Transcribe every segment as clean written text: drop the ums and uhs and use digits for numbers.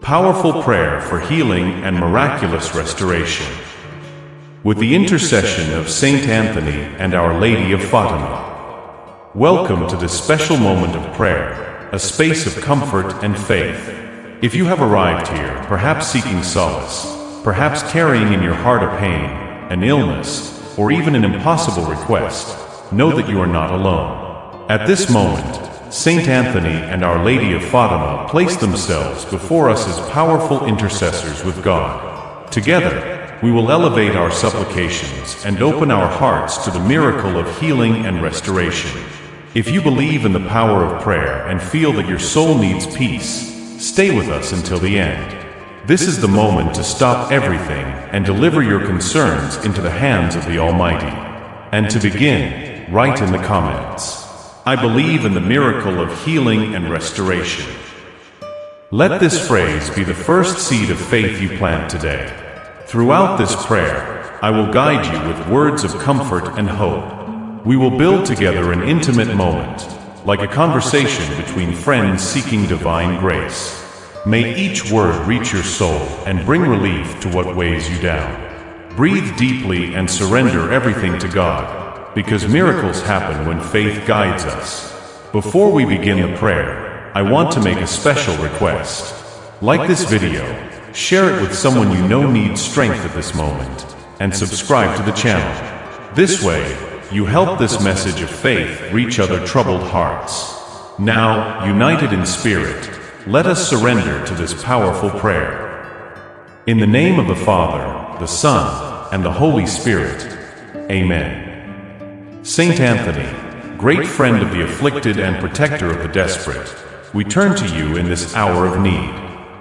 Powerful prayer for healing and miraculous restoration. With the intercession of Saint Anthony and Our Lady of Fatima. Welcome to this special moment of prayer, a space of comfort and faith. If you have arrived here, perhaps seeking solace, perhaps carrying in your heart a pain, an illness, or even an impossible request, know that you are not alone. At this moment, Saint Anthony and Our Lady of Fatima place themselves before us as powerful intercessors with God. Together, we will elevate our supplications and open our hearts to the miracle of healing and restoration. If you believe in the power of prayer and feel that your soul needs peace, stay with us until the end. This is the moment to stop everything and deliver your concerns into the hands of the Almighty. And to begin, write in the comments, I believe in the miracle of healing and restoration. Let this phrase be the first seed of faith you plant today. Throughout this prayer, I will guide you with words of comfort and hope. We will build together an intimate moment, like a conversation between friends seeking divine grace. May each word reach your soul and bring relief to what weighs you down. Breathe deeply and surrender everything to God, because miracles happen when faith guides us. Before we begin the prayer, I want to make a special request. Like this video, share it with someone you know needs strength at this moment, and subscribe to the channel. This way, you help this message of faith reach other troubled hearts. Now, united in spirit, let us surrender to this powerful prayer. In the name of the Father, the Son, and the Holy Spirit. Amen. Saint Anthony, great friend of the afflicted and protector of the desperate, we turn to you in this hour of need.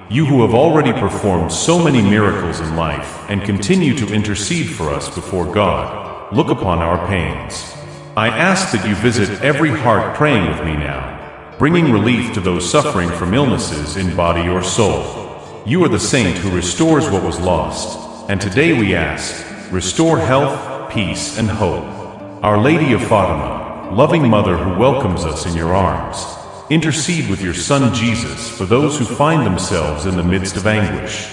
You who have already performed so many miracles in life and continue to intercede for us before God, look upon our pains. I ask that you visit every heart praying with me now, bringing relief to those suffering from illnesses in body or soul. You are the saint who restores what was lost, and today we ask, restore health, peace, and hope. Our Lady of Fatima, loving Mother who welcomes us in your arms, intercede with your Son Jesus for those who find themselves in the midst of anguish.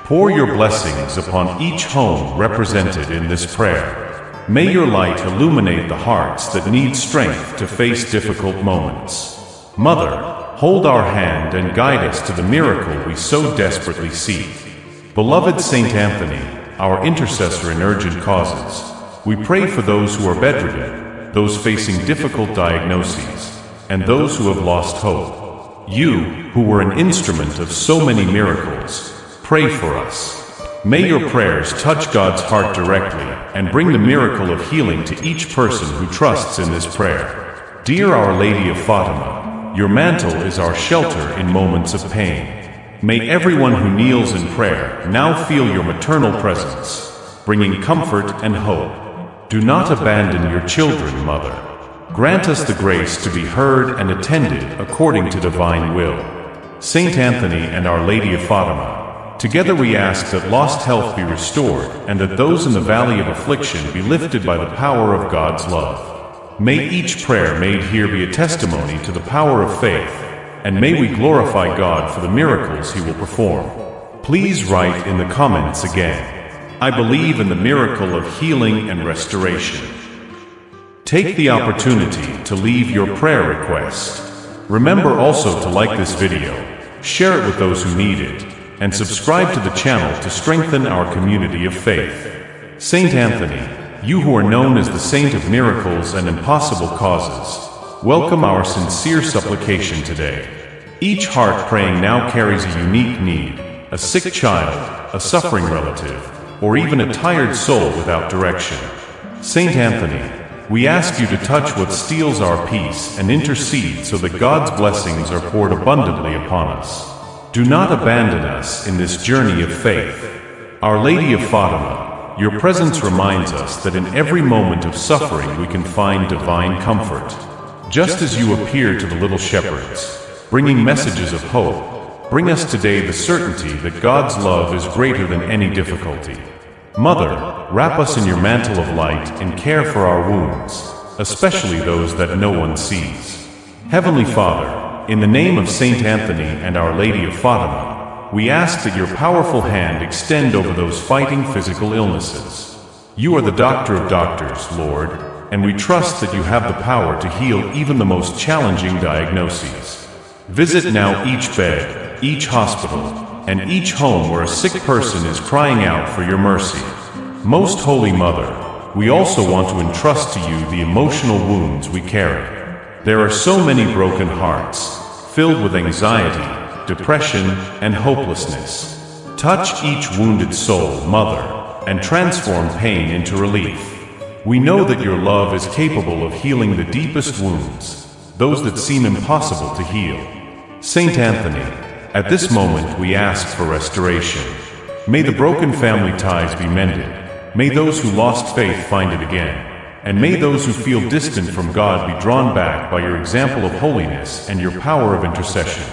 Pour your blessings upon each home represented in this prayer. May your light illuminate the hearts that need strength to face difficult moments. Mother, hold our hand and guide us to the miracle we so desperately seek. Beloved Saint Anthony, our intercessor in urgent causes, we pray for those who are bedridden, those facing difficult diagnoses, and those who have lost hope. You, who were an instrument of so many miracles, pray for us. May your prayers touch God's heart directly and bring the miracle of healing to each person who trusts in this prayer. Dear Our Lady of Fatima, your mantle is our shelter in moments of pain. May everyone who kneels in prayer now feel your maternal presence, bringing comfort and hope. Do not abandon your children, Mother. Grant us the grace to be heard and attended according to divine will. Saint Anthony and Our Lady of Fatima, together we ask that lost health be restored and that those in the valley of affliction be lifted by the power of God's love. May each prayer made here be a testimony to the power of faith, and may we glorify God for the miracles He will perform. Please write in the comments again, I believe in the miracle of healing and restoration. Take the opportunity to leave your prayer request. Remember also to like this video, share it with those who need it, and subscribe to the channel to strengthen our community of faith. Saint Anthony, you who are known as the saint of miracles and impossible causes, welcome our sincere supplication today. Each heart praying now carries a unique need, a sick child, a suffering relative, or even a tired soul without direction. Saint Anthony, we ask you to touch what steals our peace and intercede so that God's blessings are poured abundantly upon us. Do not abandon us in this journey of faith. Our Lady of Fatima, your presence reminds us that in every moment of suffering we can find divine comfort. Just as you appear to the little shepherds, bringing messages of hope, bring us today the certainty that God's love is greater than any difficulty. Mother, wrap us in your mantle of light and care for our wounds, especially those that no one sees. Heavenly Father, in the name of Saint Anthony and Our Lady of Fatima, we ask that your powerful hand extend over those fighting physical illnesses. You are the doctor of doctors, Lord, and we trust that you have the power to heal even the most challenging diagnoses. Visit now each bed, each hospital, and each home where a sick person is crying out for your mercy. Most Holy Mother, we also want to entrust to you the emotional wounds we carry. There are so many broken hearts, filled with anxiety, depression, and hopelessness. Touch each wounded soul, Mother, and transform pain into relief. We know that your love is capable of healing the deepest wounds, those that seem impossible to heal. Saint Anthony, at this moment we ask for restoration. May the broken family ties be mended. May those who lost faith find it again. And may those who feel distant from God be drawn back by your example of holiness and your power of intercession.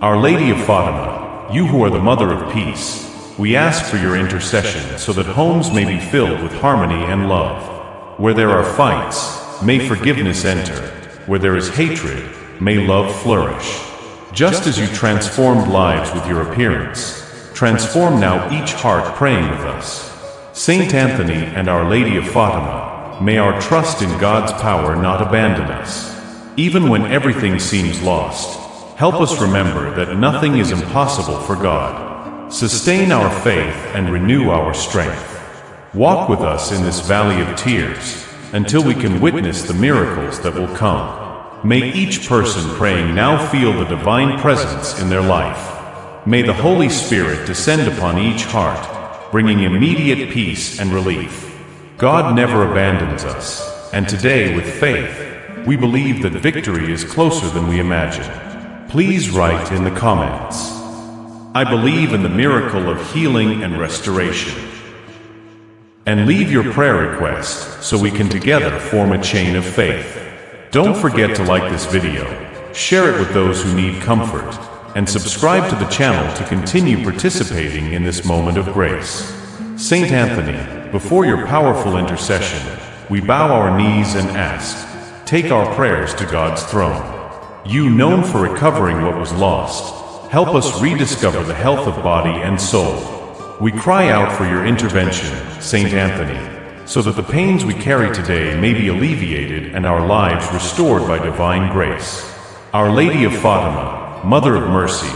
Our Lady of Fatima, you who are the Mother of Peace, we ask for your intercession so that homes may be filled with harmony and love. Where there are fights, may forgiveness enter. Where there is hatred, may love flourish. Just as you transformed lives with your appearance, transform now each heart praying with us. Saint Anthony and Our Lady of Fatima, may our trust in God's power not abandon us. Even when everything seems lost, help us remember that nothing is impossible for God. Sustain our faith and renew our strength. Walk with us in this valley of tears until we can witness the miracles that will come. May each person praying now feel the divine presence in their life. May the Holy Spirit descend upon each heart, bringing immediate peace and relief. God never abandons us, and today with faith, we believe that victory is closer than we imagine. Please write in the comments, I believe in the miracle of healing and restoration. And leave your prayer request so we can together form a chain of faith. Don't forget to like this video, share it with those who need comfort, and subscribe to the channel to continue participating in this moment of grace. Saint Anthony, before your powerful intercession, we bow our knees and ask, take our prayers to God's throne. You, known for recovering what was lost, help us rediscover the health of body and soul. We cry out for your intervention, Saint Anthony, so that the pains we carry today may be alleviated and our lives restored by divine grace. Our Lady of Fatima, Mother of Mercy,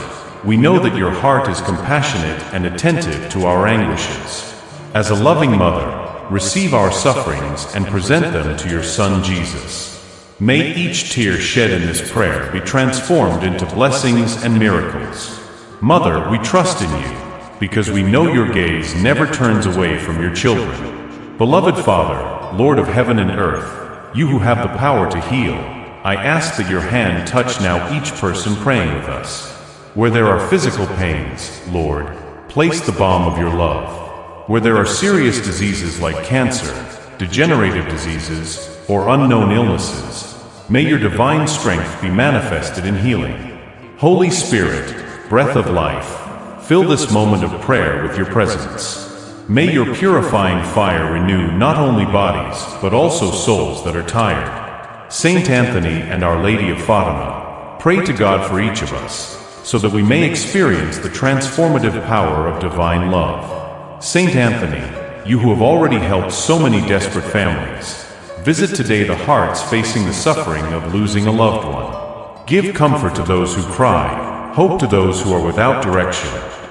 we know that your heart is compassionate and attentive to our anguishes. As a loving mother, receive our sufferings and present them to your Son Jesus. May each tear shed in this prayer be transformed into blessings and miracles. Mother, we trust in you, because we know your gaze never turns away from your children. Beloved Father, Lord of heaven and earth, you who have the power to heal, I ask that your hand touch now each person praying with us. Where there are physical pains, Lord, place the balm of your love. Where there are serious diseases like cancer, degenerative diseases, or unknown illnesses, may your divine strength be manifested in healing. Holy Spirit, breath of life, fill this moment of prayer with your presence. May your purifying fire renew not only bodies, but also souls that are tired. Saint Anthony and Our Lady of Fatima, pray to God for each of us, so that we may experience the transformative power of divine love. Saint Anthony, you who have already helped so many desperate families, visit today the hearts facing the suffering of losing a loved one. Give comfort to those who cry, hope to those who are without direction,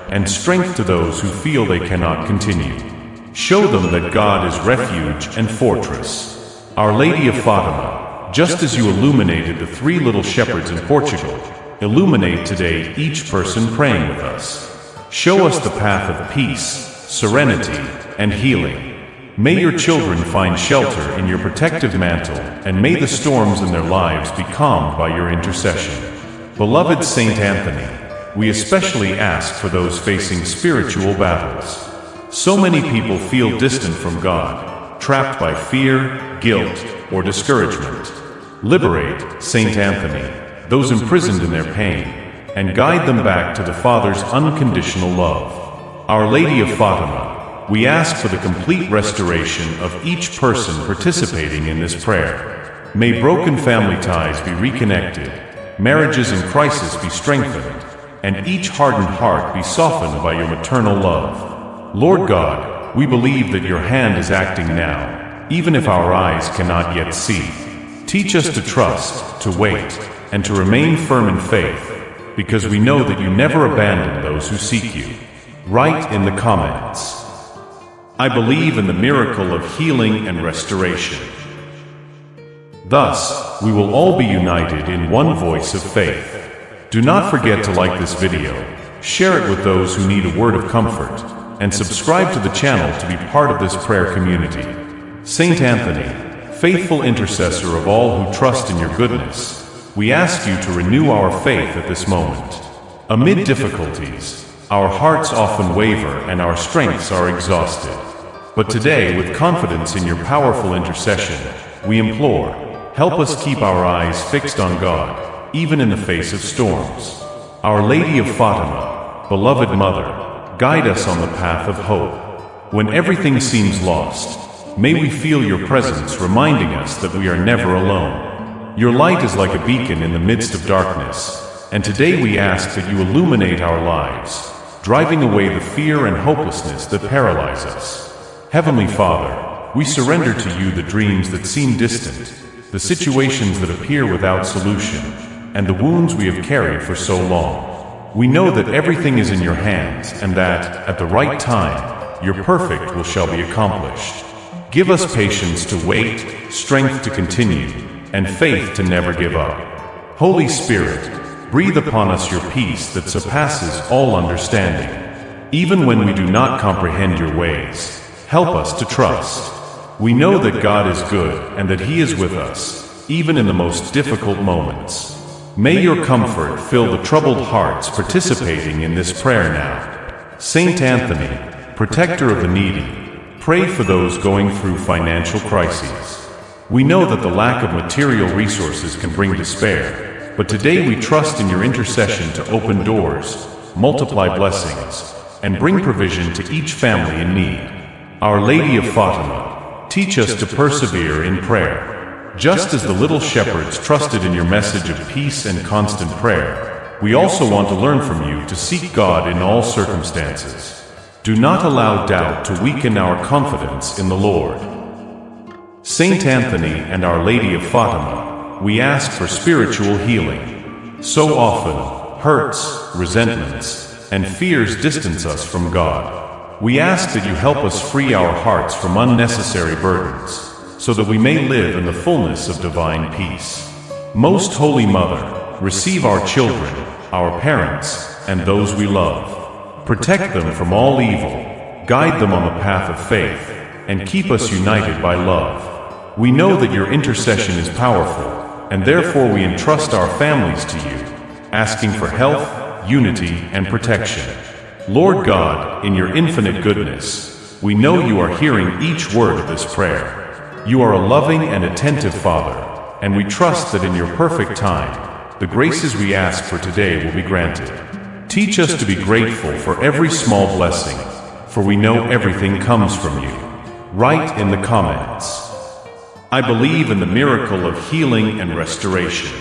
and strength to those who feel they cannot continue. Show them that God is refuge and fortress. Our Lady of Fatima, just as you illuminated the 3 little shepherds in Portugal, illuminate today each person praying with us. Show us the path of peace, serenity, and healing. May your children find shelter in your protective mantle, and may the storms in their lives be calmed by your intercession. Beloved Saint Anthony, we especially ask for those facing spiritual battles. So many people feel distant from God, trapped by fear, guilt, or discouragement. Liberate, Saint Anthony, those imprisoned in their pain, and guide them back to the Father's unconditional love. Our Lady of Fatima, we ask for the complete restoration of each person participating in this prayer. May broken family ties be reconnected, marriages in crisis be strengthened, and each hardened heart be softened by your maternal love. Lord God, we believe that your hand is acting now, even if our eyes cannot yet see. Teach us to trust, to wait, and to remain firm in faith, because we know that you never abandon those who seek you. Write in the comments, I believe in the miracle of healing and restoration. Thus, we will all be united in one voice of faith. Do not forget to like this video, share it with those who need a word of comfort, and subscribe to the channel to be part of this prayer community. Saint Anthony, faithful intercessor of all who trust in your goodness, we ask you to renew our faith at this moment. Amid difficulties, our hearts often waver and our strengths are exhausted. But today, with confidence in your powerful intercession, we implore, help us keep our eyes fixed on God, even in the face of storms. Our Lady of Fatima, beloved Mother, guide us on the path of hope. When everything seems lost, may we feel your presence reminding us that we are never alone. Your light is like a beacon in the midst of darkness, and today we ask that you illuminate our lives, driving away the fear and hopelessness that paralyze us. Heavenly Father, we surrender to you the dreams that seem distant, the situations that appear without solution, and the wounds we have carried for so long. We know that everything is in your hands and that, at the right time, your perfect will shall be accomplished. Give us patience to wait, strength to continue, and faith to never give up. Holy Spirit, breathe upon us your peace that surpasses all understanding. Even when we do not comprehend your ways, help us to trust. We know that God is good and that He is with us, even in the most difficult moments. May your comfort fill the troubled hearts participating in this prayer now. Saint Anthony, protector of the needy, pray for those going through financial crises. We know that the lack of material resources can bring despair, but today we trust in your intercession to open doors, multiply blessings, and bring provision to each family in need. Our Lady of Fatima, teach us to persevere in prayer. Just as the little shepherds trusted in your message of peace and constant prayer, we also want to learn from you to seek God in all circumstances. Do not allow doubt to weaken our confidence in the Lord. Saint Anthony and Our Lady of Fatima, we ask for spiritual healing. So often, hurts, resentments, and fears distance us from God. We ask that you help us free our hearts from unnecessary burdens, so that we may live in the fullness of divine peace. Most Holy Mother, receive our children, our parents, and those we love. Protect them from all evil, guide them on the path of faith, and keep us united by love. We know that your intercession is powerful, and therefore we entrust our families to you, asking for health, unity, and protection. Lord God, in your infinite goodness, we know you are hearing each word of this prayer. You are a loving and attentive Father, and we trust that in your perfect time, the graces we ask for today will be granted. Teach us to be grateful for every small blessing, for we know everything comes from you. Write in the comments, I believe in the miracle of healing and restoration.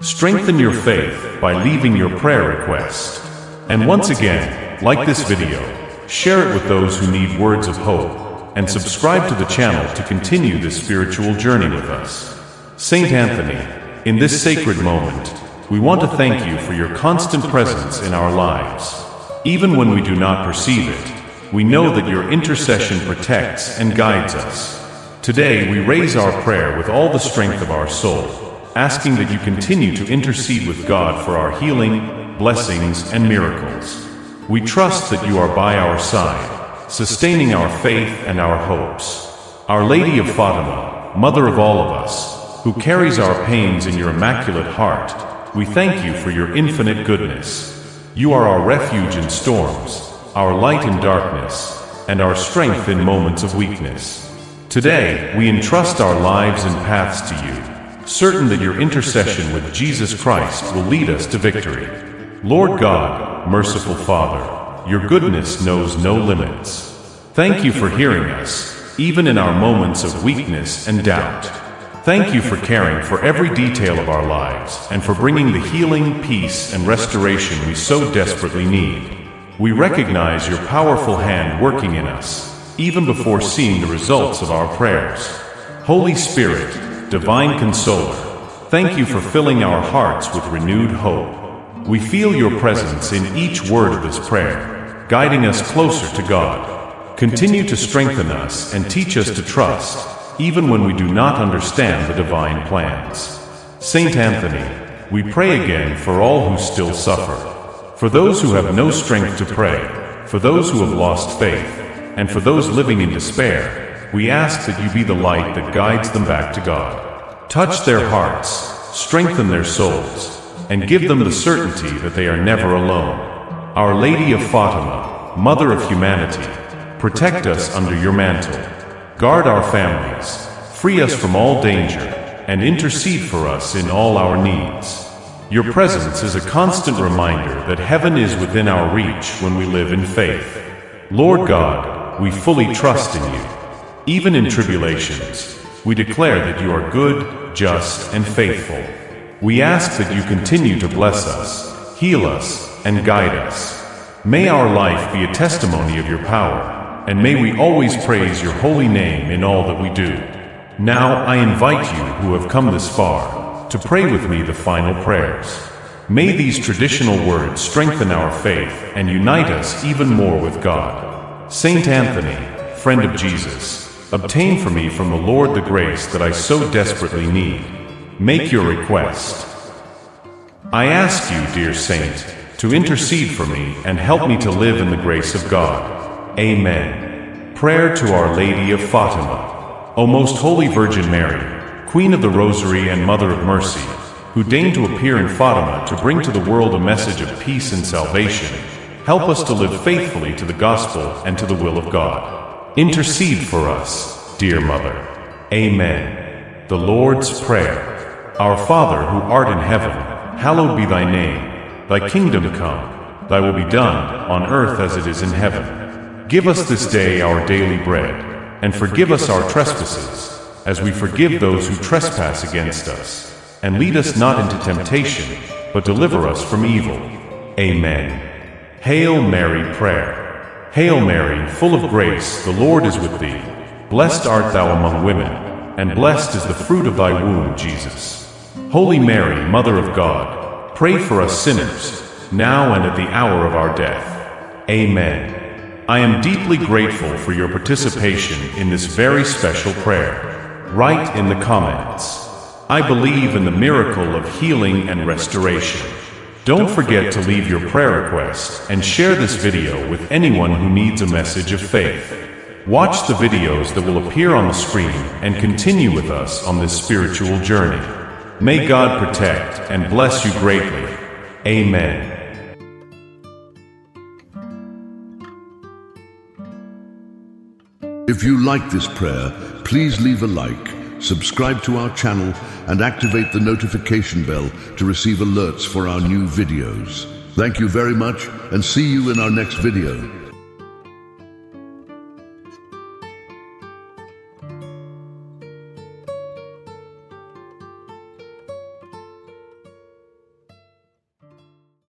Strengthen your faith by leaving your prayer request. And once again, like this video, share it with those who need words of hope, and subscribe to the channel to continue this spiritual journey with us. Saint Anthony, in this sacred moment, we want to thank you for your constant presence in our lives. Even when we do not perceive it, we know that your intercession protects and guides us. Today, we raise our prayer with all the strength of our soul, asking that you continue to intercede with God for our healing, blessings, and miracles. We trust that you are by our side, sustaining our faith and our hopes. Our Lady of Fatima, Mother of all of us, who carries our pains in your immaculate heart, we thank you for your infinite goodness. You are our refuge in storms, our light in darkness, and our strength in moments of weakness. Today, we entrust our lives and paths to you, certain that your intercession with Jesus Christ will lead us to victory. Lord God, merciful Father, your goodness knows no limits. Thank you for hearing us, even in our moments of weakness and doubt. Thank you for caring for every detail of our lives and for bringing the healing, peace, and restoration we so desperately need. We recognize your powerful hand working in us, even before seeing the results of our prayers. Holy Spirit, Divine Consoler, thank you for filling our hearts with renewed hope. We feel your presence in each word of this prayer, guiding us closer to God. Continue to strengthen us and teach us to trust, even when we do not understand the divine plans. Saint Anthony, we pray again for all who still suffer, for those who have no strength to pray, for those who have lost faith, and for those living in despair. We ask that you be the light that guides them back to God. Touch their hearts, strengthen their souls, and give them the certainty that they are never alone. Our Lady of Fatima, Mother of Humanity, protect us under your mantle. Guard our families, free us from all danger, and intercede for us in all our needs. Your presence is a constant reminder that heaven is within our reach when we live in faith. Lord God, we fully trust in you. Even in tribulations, we declare that you are good, just, and faithful. We ask that you continue to bless us, heal us, and guide us. May our life be a testimony of your power, and may we always praise your holy name in all that we do. Now I invite you who have come this far to pray with me the final prayers. May these traditional words strengthen our faith and unite us even more with God. Saint Anthony, friend of Jesus, obtain for me from the Lord the grace that I so desperately need. Make your request. I ask you, dear Saint, to intercede for me and help me to live in the grace of God. Amen. Prayer to Our Lady of Fatima. O Most Holy Virgin Mary, Queen of the Rosary and Mother of Mercy, who deigned to appear in Fatima to bring to the world a message of peace and salvation, help us to live faithfully to the Gospel and to the will of God. Intercede for us, dear Mother. Amen. The Lord's Prayer. Our Father who art in heaven, hallowed be thy name. Thy kingdom come, thy will be done, on earth as it is in heaven. Give us this day our daily bread, and forgive us our trespasses, as we forgive those who trespass against us. And lead us not into temptation, but deliver us from evil. Amen. Hail Mary Prayer. Hail Mary, full of grace, the Lord is with thee. Blessed art thou among women, and blessed is the fruit of thy womb, Jesus. Holy Mary, Mother of God, pray for us sinners, now and at the hour of our death. Amen. I am deeply grateful for your participation in this very special prayer. Write in the comments, I believe in the miracle of healing and restoration. Don't forget to leave your prayer request and share this video with anyone who needs a message of faith. Watch the videos that will appear on the screen and continue with us on this spiritual journey. May God protect and bless you greatly. Amen. If you like this prayer, please leave a like, subscribe to our channel, and activate the notification bell to receive alerts for our new videos. Thank you very much, and see you in our next video.